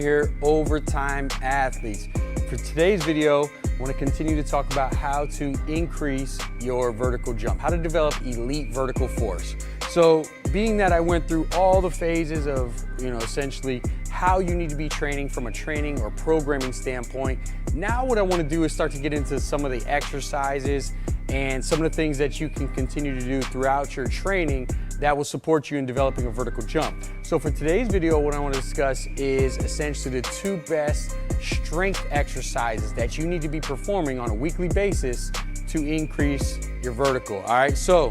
Here, overtime athletes. For today's video, I want to continue to talk about how to increase your vertical jump, how to develop elite vertical force. So being that I went through all the phases of, essentially how you need to be training from a training or programming standpoint, now what I want to do is start to get into some of the exercises and some of the things that you can continue to do throughout your training that will support you in developing a vertical jump. So for today's video, what I want to discuss is essentially the two best strength exercises that you need to be performing on a weekly basis to increase your vertical. All right, so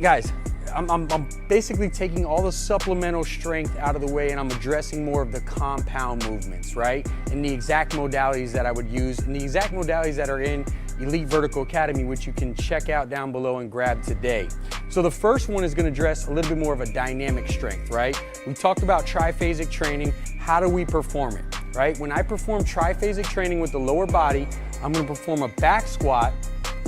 guys, I'm basically taking all the supplemental strength out of the way, and I'm addressing more of the compound movements, right? And the exact modalities that I would use, and the exact modalities that are in Elite Vertical Academy, which you can check out down below and grab today. So the first one is going to address a little bit more of a dynamic strength, right? We talked about triphasic training. How do we perform it, right? When I perform triphasic training with the lower body, I'm going to perform a back squat,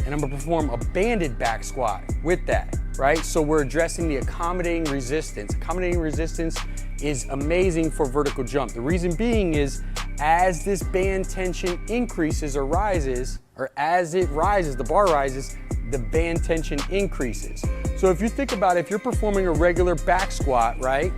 and I'm going to perform a banded back squat with that, right? So we're addressing the accommodating resistance. Accommodating resistance is amazing for vertical jump. The reason being is as this band tension increases or rises, or as it rises, the bar rises, the band tension increases. So if you think about it, if you're performing a regular back squat, right,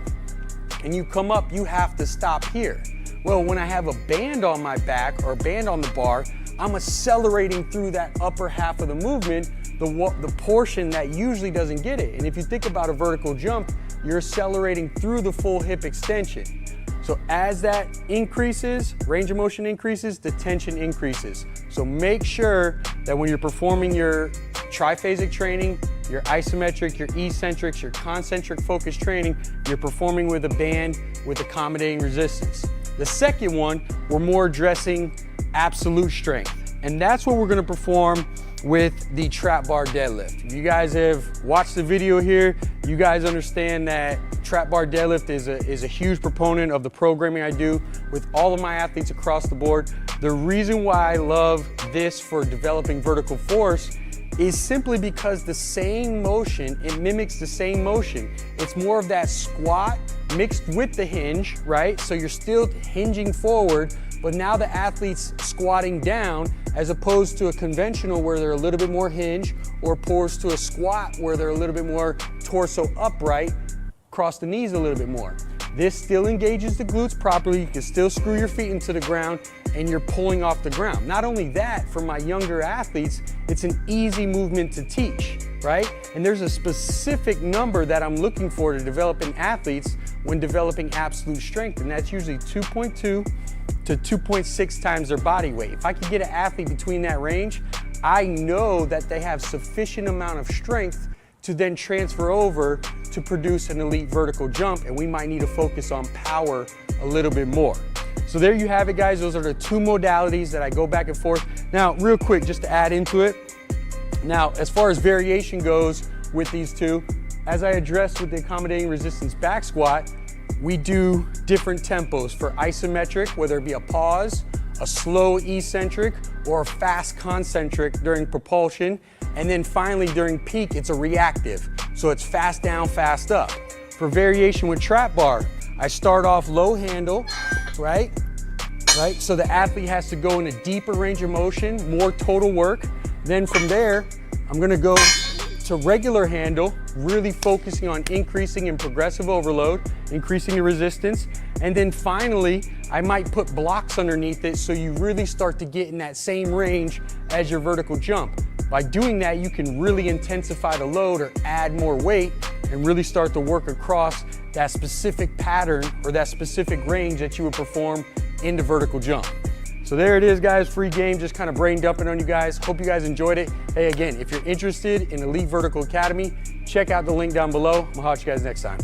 and you come up, you have to stop here. Well, when I have a band on my back or a band on the bar, I'm accelerating through that upper half of the movement, the portion that usually doesn't get it. And if you think about a vertical jump, you're accelerating through the full hip extension. So as that increases, range of motion increases, the tension increases. So make sure that when you're performing your triphasic training, your isometric, your eccentrics, your concentric focus training, you're performing with a band with accommodating resistance. The second one, we're more addressing absolute strength. And that's what we're gonna perform with the trap bar deadlift. If you guys have watched the video here, you guys understand that trap bar deadlift is a huge proponent of the programming I do with all of my athletes across the board. The reason why I love this for developing vertical force is simply because the same motion, it mimics the same motion. It's more of that squat mixed with the hinge, right? So you're still hinging forward, but now the athlete's squatting down as opposed to a conventional where they're a little bit more hinge, or opposed to a squat where they're a little bit more torso upright, cross the knees a little bit more. This still engages the glutes properly. You can still screw your feet into the ground and you're pulling off the ground. Not only that, for my younger athletes, it's an easy movement to teach, right? And there's a specific number that I'm looking for to develop in athletes when developing absolute strength, and that's usually 2.2 to 2.6 times their body weight. If I could get an athlete between that range, I know that they have sufficient amount of strength to then transfer over to produce an elite vertical jump, and we might need to focus on power a little bit more. So there you have it, guys. Those are the two modalities that I go back and forth. Now, real quick, just to add into it. Now, as far as variation goes with these two, as I addressed with the accommodating resistance back squat, we do different tempos for isometric, whether it be a pause, a slow eccentric, or a fast concentric during propulsion. And then finally during peak, it's a reactive. So it's fast down, fast up. For variation with trap bar, I start off low handle, right? So the athlete has to go in a deeper range of motion, more total work. Then from there, I'm gonna go to regular handle, really focusing on increasing in progressive overload, increasing the resistance. And then finally, I might put blocks underneath it so you really start to get in that same range as your vertical jump. By doing that, you can really intensify the load or add more weight and really start to work across that specific pattern or that specific range that you would perform in the vertical jump. So there it is, guys, free game, just kind of brain dumping on you guys. Hope you guys enjoyed it. Hey, again, if you're interested in Elite Vertical Academy, check out the link down below. I'll holler at you guys next time.